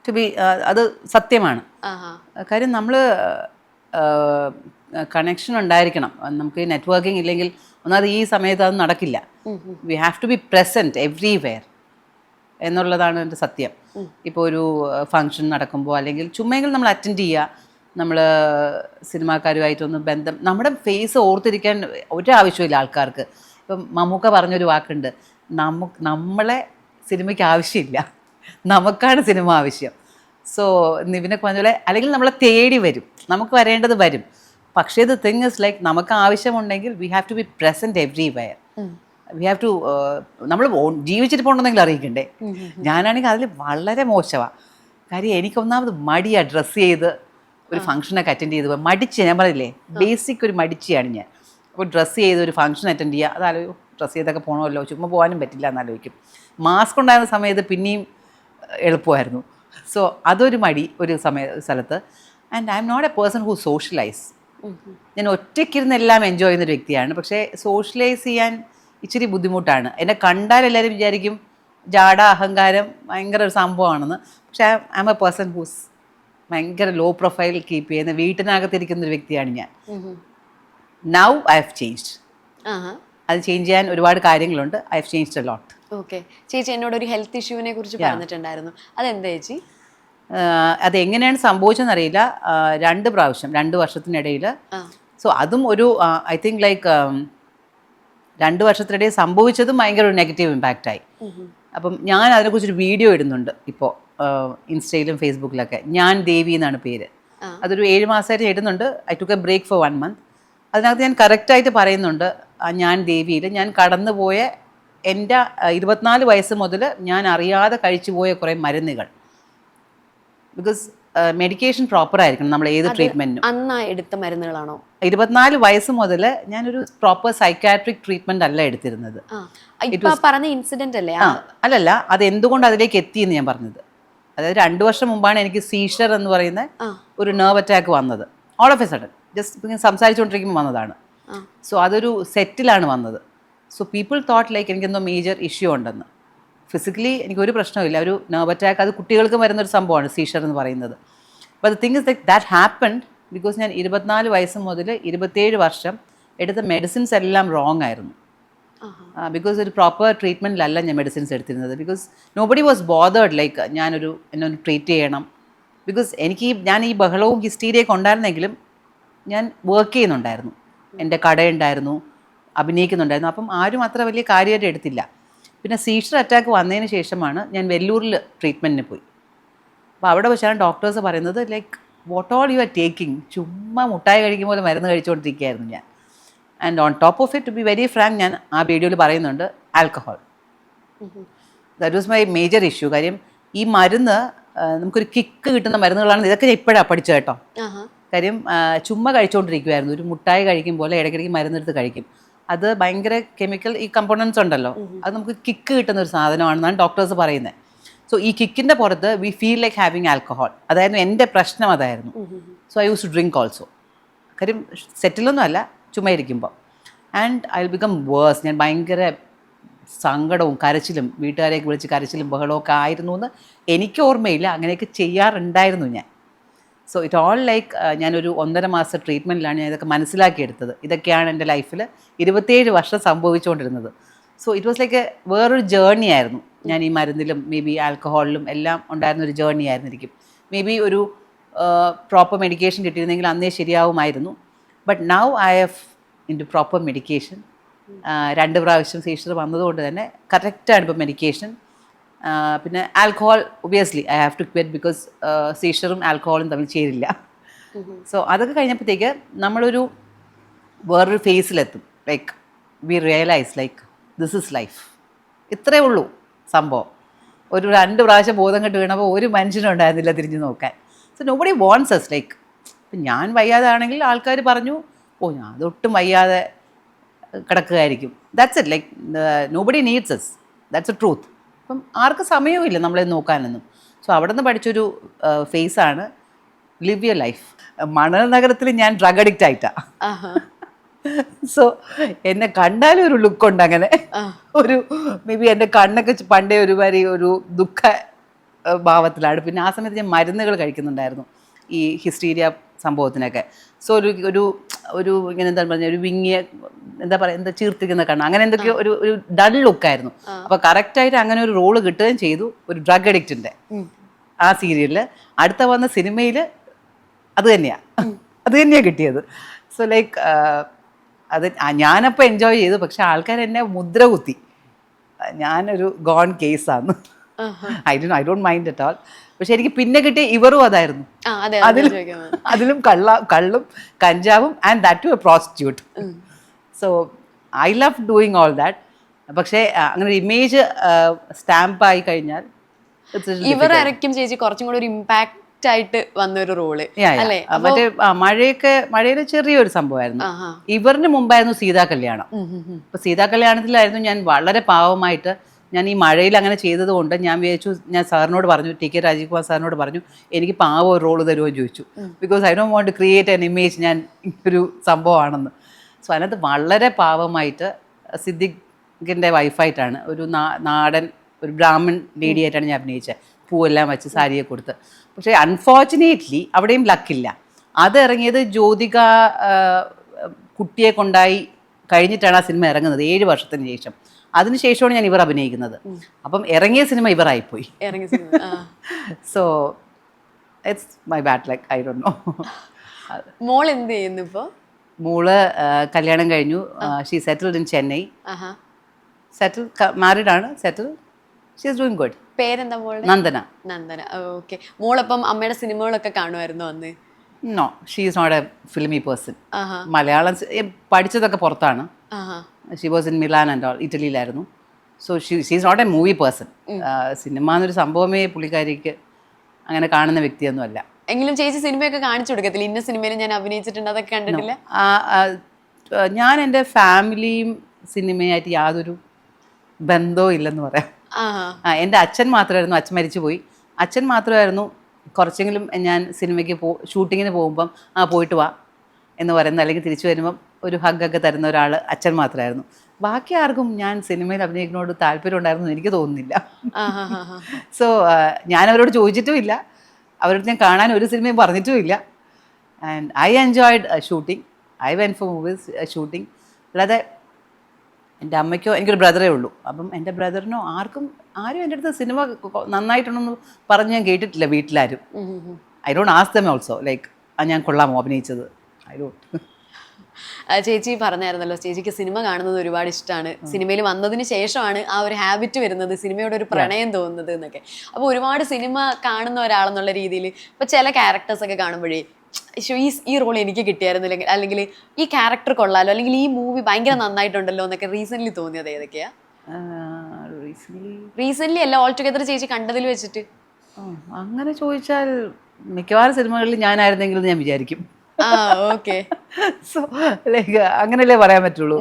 To B അത് സത്യമാണ്. കാര്യം നമ്മൾ കണക്ഷൻ ഉണ്ടായിരിക്കണം. നമുക്ക് നെറ്റ്വർക്കിംഗ് ഇല്ലെങ്കിൽ ഒന്നാമത് ഈ സമയത്ത് അത് നടക്കില്ല. We have to be present everywhere എന്നുള്ളതാണ് എൻ്റെ സത്യം. ഇപ്പോൾ ഒരു ഫങ്ഷൻ നടക്കുമ്പോൾ അല്ലെങ്കിൽ ചുമ്മെങ്കിലും നമ്മൾ അറ്റൻഡ് ചെയ്യുക. നമ്മൾ സിനിമാക്കാരുമായിട്ടൊന്ന് ബന്ധം, നമ്മുടെ ഫേസ് ഓർത്തിരിക്കാൻ ഒരാവശ്യമില്ല ആൾക്കാർക്ക്. ഇപ്പം മമ്മൂക്ക പറഞ്ഞൊരു വാക്കുണ്ട്, നമ്മളെ സിനിമയ്ക്ക് ആവശ്യമില്ല, നമുക്കാണ് സിനിമ ആവശ്യം. സോ നിവിനൊക്കെ പറഞ്ഞ പോലെ അല്ലെങ്കിൽ നമ്മളെ തേടി വരും, നമുക്ക് വരേണ്ടത് വരും. പക്ഷേ ഇത് തിങ് ഇസ് ലൈക്ക് നമുക്ക് ആവശ്യമുണ്ടെങ്കിൽ we have to be present everywhere. We have to നമ്മൾ ജീവിച്ചിട്ട് പോകണമെന്നെങ്കിൽ അറിയിക്കണ്ടേ. ഞാനാണെങ്കിൽ അതിൽ വളരെ മോശമാണ്. കാര്യം എനിക്കൊന്നാമത് മടിയാണ് ഡ്രസ്സ് ചെയ്ത് ഒരു ഫംഗ്ഷനൊക്കെ അറ്റൻഡ് ചെയ്ത് പോകാൻ. ഞാൻ പറഞ്ഞില്ലേ ബേസിക് ഒരു മടിച്ചിയാണ് ഞാൻ. അപ്പോൾ ഡ്രസ്സ് ചെയ്ത് ഒരു ഫംഗ്ഷൻ അറ്റൻഡ് ചെയ്യുക, അതാലോചിക്കും ഡ്രസ്സ് ചെയ്തൊക്കെ പോകണമല്ലോ, ചുമ്മാ പോകാനും പറ്റില്ല എന്നാലോചിക്കും. മാസ്ക് ഉണ്ടായിരുന്ന സമയത്ത് പിന്നെയും എളുപ്പമായിരുന്നു. സോ അതൊരു മടി ഒരു സ്ഥലത്ത്. And I'm not a person who socialize. ഞാൻ ഒറ്റയ്ക്കിരുന്ന് എല്ലാം എൻജോയ് ചെയ്യുന്നൊരു വ്യക്തിയാണ്. പക്ഷേ സോഷ്യലൈസ് ചെയ്യാൻ ഇച്ചിരി ബുദ്ധിമുട്ടാണ്. എന്നെ കണ്ടാൽ എല്ലാവരും വിചാരിക്കും ജാട അഹങ്കാരം ഭയങ്കര ഒരു സംഭവമാണെന്ന്. പക്ഷേ I'm a person whose ഭയങ്കര ലോ പ്രൊഫൈൽ കീപ്പ് ചെയ്യുന്ന, വീട്ടിനകത്തിരിക്കുന്ന ഒരു വ്യക്തിയാണ് ഞാൻ. Now I have changed. അത് ചേഞ്ച് ചെയ്യാൻ ഒരുപാട് കാര്യങ്ങളുണ്ട്. I have changed a lot. Okay ചേച്ചി എന്നോട് ഒരു ഹെൽത്ത് ഇഷ്യൂവിനെ കുറിച്ച് പറഞ്ഞിട്ടുണ്ടായിരുന്നു, അതെന്താ ചേച്ചി? അതെങ്ങനെയാണ് സംഭവിച്ചതെന്നറിയില്ല. 2 പ്രാവശ്യം 2 വർഷത്തിനിടയിൽ. സോ അതും ഒരു ഐ തിങ്ക് ലൈക്ക് 2 വർഷത്തിനിടയിൽ സംഭവിച്ചതും ഭയങ്കര ഒരു നെഗറ്റീവ് ഇമ്പാക്റ്റായി. അപ്പം ഞാൻ അതിനെക്കുറിച്ചൊരു വീഡിയോ ഇടുന്നുണ്ട് ഇപ്പോൾ ഇൻസ്റ്റയിലും ഫേസ്ബുക്കിലൊക്കെ. ഞാൻ ദേവി എന്നാണ് പേര്. അതൊരു 7 മാസമായിട്ട് ഇടുന്നുണ്ട്. I took a break for 1 month. അതിനകത്ത് ഞാൻ കറക്റ്റായിട്ട് പറയുന്നുണ്ട് ഞാൻ ദേവിയിൽ ഞാൻ കടന്നുപോയ എൻ്റെ 24 വയസ്സ് മുതൽ ഞാൻ അറിയാതെ കഴിച്ചു പോയ കുറേ മരുന്നുകൾ. ബിക്കോസ് മെഡിക്കേഷൻ പ്രോപ്പർ ആയിരിക്കണം നമ്മൾ ഏത് ട്രീറ്റ്മെന്റിനും. അന്ന് എടുത്ത മരുന്നുകളാണോ? 24 വയസ്സ് മുതൽ ഞാനൊരു പ്രോപ്പർ സൈക്കാട്രിക് ട്രീറ്റ്മെന്റ് അല്ല എടുത്തിരുന്നത്. പറഞ്ഞ ഇൻസിഡന്റ് അല്ലേ? അല്ലല്ല, അത് എന്തുകൊണ്ട് അതിലേക്ക് എത്തിയെന്ന് ഞാൻ പറഞ്ഞത്. അതായത് 2 വർഷം മുമ്പാണ് എനിക്ക് സീഷർ എന്ന് പറയുന്ന ഒരു നെർവ് അറ്റാക്ക് വന്നത്. All of a sudden just സംസാരിച്ചുകൊണ്ടിരിക്കുമ്പോൾ വന്നതാണ്. സോ അതൊരു സെറ്റിലാണ് വന്നത്. സോ പീപ്പിൾ തോട്ട് ലൈക്ക് എനിക്കെന്തോ മേജർ ഇഷ്യൂ ഉണ്ടെന്ന്. ഫിസിക്കലി എനിക്കൊരു പ്രശ്നമില്ല. ഒരു നെർവ് അറ്റാക്ക് അത് കുട്ടികൾക്ക് വരുന്നൊരു സംഭവമാണ് സീഷർ എന്ന് പറയുന്നത്. But the thing is like that happened because ഞാൻ 24 വയസ്സ് മുതൽ 27 വർഷം എടുത്ത മെഡിസിൻസ് എല്ലാം റോങ് ആയിരുന്നു. ബിക്കോസ് ഒരു പ്രോപ്പർ ട്രീറ്റ്മെൻറ്റിലല്ല ഞാൻ മെഡിസിൻസ് എടുത്തിരുന്നത്. Because nobody was bothered like എന്നെ ഒന്ന് ട്രീറ്റ് ചെയ്യണം. ബിക്കോസ് ഞാൻ ഈ ബഹളവും ഹിസ്റ്റീരിയൊക്കെ ഉണ്ടായിരുന്നെങ്കിലും ഞാൻ വർക്ക് ചെയ്യുന്നുണ്ടായിരുന്നു, എൻ്റെ കടയുണ്ടായിരുന്നു, അഭിനയിക്കുന്നുണ്ടായിരുന്നു. അപ്പം ആരും അത്ര വലിയ കാര്യമായിട്ട് എടുത്തില്ല. പിന്നെ സീഷർ അറ്റാക്ക് വന്നതിന് ശേഷമാണ് ഞാൻ വെല്ലൂരിൽ ട്രീറ്റ്മെൻറ്റിന് പോയി. അപ്പോൾ അവിടെ വെച്ചാണ് ഡോക്ടേഴ്സ് പറയുന്നത് like what all you are taking, ചുമ്മാ മുട്ടായി കഴിക്കുമ്പോൾ മരുന്ന് കഴിച്ചുകൊണ്ടിരിക്കുകയായിരുന്നു ഞാൻ. And on top of it to be very frank, ഞാൻ ആ വീഡിയോയിൽ പറയുന്നുണ്ട് alcohol. That was my major issue. കാര്യം ഈ മരുന്ന് നമുക്കൊരു കിക്ക് കിട്ടുന്ന മരുന്നുകളാണ്. ഇതൊക്കെ ഞാൻ ഇപ്പോഴാണ് പഠിച്ചത് കേട്ടോ. കാര്യം ചുമ്മാ കഴിച്ചുകൊണ്ടിരിക്കുമായിരുന്നു. ഒരു മുട്ടായി കഴിക്കും പോലെ ഇടയ്ക്കിടയ്ക്ക് മരുന്നെടുത്ത് കഴിക്കും. അത് ഭയങ്കര കെമിക്കൽ ഈ കമ്പോണൻസ് ഉണ്ടല്ലോ, അത് നമുക്ക് കിക്ക് കിട്ടുന്ന ഒരു സാധനമാണെന്നാണ് ഡോക്ടേഴ്സ് പറയുന്നത്. സോ ഈ കിക്കിൻ്റെ പുറത്ത് we feel like having alcohol. അതായിരുന്നു എൻ്റെ പ്രശ്നം, അതായിരുന്നു. So I use to drink also. കാര്യം സെറ്റിലൊന്നും അല്ല, ചുമ്മാ ഇരിക്കുമ്പോൾ. And I will become worse. ഞാൻ ഭയങ്കര സങ്കടവും കരച്ചിലും, വീട്ടുകാരെയൊക്കെ വിളിച്ച് കരച്ചിലും ബഹളമൊക്കെ ആയിരുന്നു എന്ന് എനിക്ക് ഓർമ്മയില്ല. അങ്ങനെയൊക്കെ ചെയ്യാറുണ്ടായിരുന്നു ഞാൻ. സോ ഇറ്റ് ഓൾ ലൈക്ക് ഞാനൊരു 1.5 മാസം ട്രീറ്റ്മെൻറ്റിലാണ് ഞാൻ ഇതൊക്കെ മനസ്സിലാക്കിയെടുത്തത്. ഇതൊക്കെയാണ് എൻ്റെ ലൈഫിൽ 27 വർഷം സംഭവിച്ചുകൊണ്ടിരുന്നത്. സോ ഇറ്റ് വാസ് ലൈക്ക് വേറൊരു ജേർണി ആയിരുന്നു. ഞാൻ ഈ മരുന്നിലും മേ ബി ആൽക്കഹോളിലും എല്ലാം ഉണ്ടായിരുന്നൊരു ജേർണി ആയിരുന്നിരിക്കും. മേ ബി ഒരു പ്രോപ്പർ മെഡിക്കേഷൻ കിട്ടിയിരുന്നെങ്കിൽ അന്നേ ശരിയാവുമായിരുന്നു. But now I have in to proper medication. 2 പ്രാവശ്യം സീഷർ വന്നതുകൊണ്ട് തന്നെ കറക്റ്റാണ് ഇപ്പോൾ മെഡിക്കേഷൻ. പിന്നെ alcohol obviously I have to quit because സീഷറും ആൽക്കഹോളും തമ്മിൽ ചേരില്ല. സോ അതൊക്കെ കഴിഞ്ഞപ്പോഴത്തേക്ക് നമ്മളൊരു വേറൊരു ഫേസിലെത്തും. Like we realise like this is life. ഇത്രയേ ഉള്ളൂ സംഭവം. ഒരു 2 പ്രാവശ്യം ബോധം കെട്ട് വീണപ്പോൾ ഒരു മനുഷ്യനും ഉണ്ടായിരുന്നില്ല തിരിഞ്ഞു നോക്കാൻ. So nobody wants us. Like ഇപ്പം ഞാൻ വയ്യാതാണെങ്കിൽ ആൾക്കാർ പറഞ്ഞു ഞാൻ അതൊട്ടും വയ്യാതെ കിടക്കുകയായിരിക്കും. That's it. Like nobody needs us. That's a truth. അപ്പം ആർക്കും സമയവുമില്ല നമ്മളെ നോക്കാനൊന്നും. സോ അവിടെ നിന്ന് പഠിച്ചൊരു ഫേസാണ് ലിവ് യുവർ ലൈഫ്. മണൽ നഗരത്തിൽ ഞാൻ ഡ്രഗ് അഡിക്റ്റ് ആയിട്ടാണ്. സോ എന്നെ കണ്ടാലും ഒരു ലുക്കുണ്ട് അങ്ങനെ. ഒരു മേ ബി എൻ്റെ കണ്ണൊക്കെ പണ്ടേ ഒരുമാതിരി ഒരു ഭാവത്തിലാണ്. പിന്നെ ആ സമയത്ത് ഞാൻ മരുന്നുകൾ കഴിക്കുന്നുണ്ടായിരുന്നു ഈ ഹിസ്റ്റീരിയ സംഭവത്തിനൊക്കെ. സോ ഒരു ഇങ്ങനെ എന്താ പറഞ്ഞ ഒരു വിങ്ങിയ എന്താ പറയുക എന്താ ചീർത്തിക്കുന്ന കണ്ണ് അങ്ങനെ എന്തൊക്കെയോ ഒരു ഡൾ ലുക്കായിരുന്നു. അപ്പോൾ കറക്റ്റായിട്ട് അങ്ങനെ ഒരു റോള് കിട്ടുകയും ചെയ്തു, ഒരു ഡ്രഗ് അഡിക്റ്റിൻ്റെ ആ സീരിയലിൽ. അടുത്ത വന്ന സിനിമയിൽ അത് തന്നെയാണ് കിട്ടിയത്. സോ ലൈക്ക് അത് ഞാനപ്പോൾ എൻജോയ് ചെയ്തു. പക്ഷെ ആൾക്കാർ എന്നെ മുദ്ര കുത്തി ഞാനൊരു ഗോൺ കേസാണ്. I don't mind at all. പക്ഷെ എനിക്ക് പിന്നെ കിട്ടിയ ഇവറും അതായിരുന്നു. അതിലും കള്ളും കഞ്ചാവും and that to a prostitute. So I love doing all that. പക്ഷേ അങ്ങനെ ഒരു ഇമേജ് സ്റ്റാമ്പായി കഴിഞ്ഞാൽ ഇവരായിരിക്കും ചേച്ചി കുറച്ചും കൂടെ ഒരു ഇമ്പാക്റ്റ് ആയിട്ട് വന്നൊരു റോള് അല്ലേ? മറ്റേ മഴയിലെ ചെറിയൊരു സംഭവമായിരുന്നു. ഇവറിന് മുമ്പായിരുന്നു സീതാ കല്യാണം. അപ്പൊ സീതാ കല്യാണത്തിലായിരുന്നു ഞാൻ വളരെ പാവമായിട്ട് ഞാൻ ഈ മഴയിൽ അങ്ങനെ ചെയ്തത് കൊണ്ട് ഞാൻ വിചാരിച്ചു, ഞാൻ സാറിനോട് പറഞ്ഞു, ടി.കെ. രാജീവ് കുമാർ സാറിനോട് പറഞ്ഞു, എനിക്ക് പാവം ഒരു റോള് തരുമോ എന്ന് ചോദിച്ചു. Because I don't want to create an image ഞാൻ ഒരു സംഭവമാണെന്ന്. സോ അതിനകത്ത് വളരെ പാവമായിട്ട് സിദ്ദിഖിൻ്റെ വൈഫായിട്ടാണ് ഒരു നാടൻ ഒരു ബ്രാഹ്മൺ ലേഡി ആയിട്ടാണ് ഞാൻ അഭിനയിച്ചത്. പൂവെല്ലാം വെച്ച് സാരിയെ കൊടുത്ത്. പക്ഷേ അൺഫോർച്ചുനേറ്റ്ലി അവിടെയും ലക്കില്ല. അത് ഇറങ്ങിയത് ജ്യോതിക കുട്ടിയെ കൊണ്ടായി കഴിഞ്ഞിട്ടാണ് ആ സിനിമ ഇറങ്ങുന്നത് 7 വർഷത്തിന് ശേഷം. അതിനുശേഷമാണ് ഞാൻ ഇവർ അഭിനയിക്കുന്നത്. അപ്പം ഇറങ്ങിയ സിനിമ ഇവരായിപ്പോയി. So it's my bad luck, I don't know. മോൾ എന്ത് ചെയ്യുന്നു ഇപ്പോൾ? മോള് കല്യാണം കഴിഞ്ഞു. She settled in Chennai. Married ആണ്, settle. She is doing good. പേരെന്താ മോളുടെ? നന്ദന. ഓക്കെ. മോളപ്പം അമ്മയുടെ സിനിമകളൊക്കെ കാണുമായിരുന്നു അന്ന്? No, she is not a filmy person. Malayalam പഠിച്ചതൊക്കെ പുറത്താണ്. She was in Milan and all, ഇറ്റലിയിലായിരുന്നു. So she is not a movie person. Cinema എന്നൊരു സംഭവമേ പുള്ളിക്കാരിക്ക് അങ്ങനെ കാണുന്ന വ്യക്തിയൊന്നും അല്ല. എങ്കിലും ചേച്ചി സിനിമയൊക്കെ കാണിച്ചു കൊടുക്കത്തില്ല? ഇന്ന സിനിമയിൽ ഞാൻ അഭിനയിച്ചിട്ടുണ്ട് അതൊക്കെ കണ്ടിട്ടില്ല? ഞാൻ എൻ്റെ ഫാമിലിയും സിനിമയായിട്ട് യാതൊരു ബന്ധവും ഇല്ലെന്ന് പറയാം. എൻ്റെ അച്ഛൻ മാത്രമായിരുന്നു, അച്ഛൻ മരിച്ചുപോയി. അച്ഛൻ മാത്രമായിരുന്നു കുറച്ചെങ്കിലും ഞാൻ സിനിമയ്ക്ക് ഷൂട്ടിങ്ങിന് പോകുമ്പം പോയിട്ട് വാ എന്ന് പറയുന്നത്, അല്ലെങ്കിൽ തിരിച്ചു വരുമ്പം ഒരു ഹഗ്ഗൊക്കെ തരുന്ന ഒരാൾ അച്ഛൻ മാത്രമായിരുന്നു. ബാക്കി ആർക്കും ഞാൻ സിനിമയിൽ അഭിനയിക്കുന്നതോട് താല്പര്യം ഉണ്ടായിരുന്നു എനിക്ക് തോന്നുന്നില്ല. സോ ഞാൻ അവരോട് ചോദിച്ചിട്ടുമില്ല, അവരോട് ഞാൻ കാണാൻ ഒരു സിനിമയും പറഞ്ഞിട്ടുമില്ല. And I enjoyed shooting. I went for movies shooting. അല്ലാതെ എൻ്റെ അമ്മയ്ക്കോ, എനിക്കൊരു ബ്രദറേ ഉള്ളൂ, അപ്പം എൻ്റെ ബ്രദറിനോ ആരും എൻ്റെ അടുത്ത് സിനിമ നന്നായിട്ടുണ്ടെന്ന് പറഞ്ഞ് ഞാൻ കേട്ടിട്ടില്ല വീട്ടിലാരും. I don't ask them also like ഞാൻ കൊള്ളാമോ അഭിനയിച്ചത്. I don't. ചേച്ചി പറഞ്ഞായിരുന്നല്ലോ ചേച്ചിക്ക് സിനിമ കാണുന്നത് ഒരുപാട് ഇഷ്ടമാണ്, സിനിമയിൽ വന്നതിന് ശേഷമാണ് ആ ഒരു ഹാബിറ്റ് വരുന്നത്, സിനിമയോട് ഒരു പ്രണയം തോന്നുന്നത് എന്നൊക്കെ. അപ്പോൾ ഒരുപാട് സിനിമ കാണുന്ന ഒരാളെന്നുള്ള രീതിയിൽ ഇപ്പോൾ ചില ക്യാരക്ടേഴ്സൊക്കെ കാണുമ്പോഴേ ഈ റോൾ എനിക്ക് കിട്ടിയായിരുന്നു, അല്ലെങ്കിൽ ഈ ക്യാരക്ടർ കൊള്ളാലോ, അല്ലെങ്കിൽ ഈ മൂവി ഭയങ്കര നന്നായിട്ടുണ്ടല്ലോ എന്നൊക്കെ റീസെന്റ് തോന്നിയത് ഏതൊക്കെയാ? റീസെന്റ് അല്ല, ഓൾ ടുഗദർ ചേച്ചി കണ്ടതിൽ വെച്ചിട്ട്. അങ്ങനെ ചോദിച്ചാൽ മിക്കവാറും സിനിമകളിൽ ഞാനായിരുന്നെങ്കിലും ഞാൻ വിചാരിക്കും. ഓക്കെ. സോ ലൈക്ക് അങ്ങനെയല്ലേ പറയാൻ പറ്റുള്ളൂ.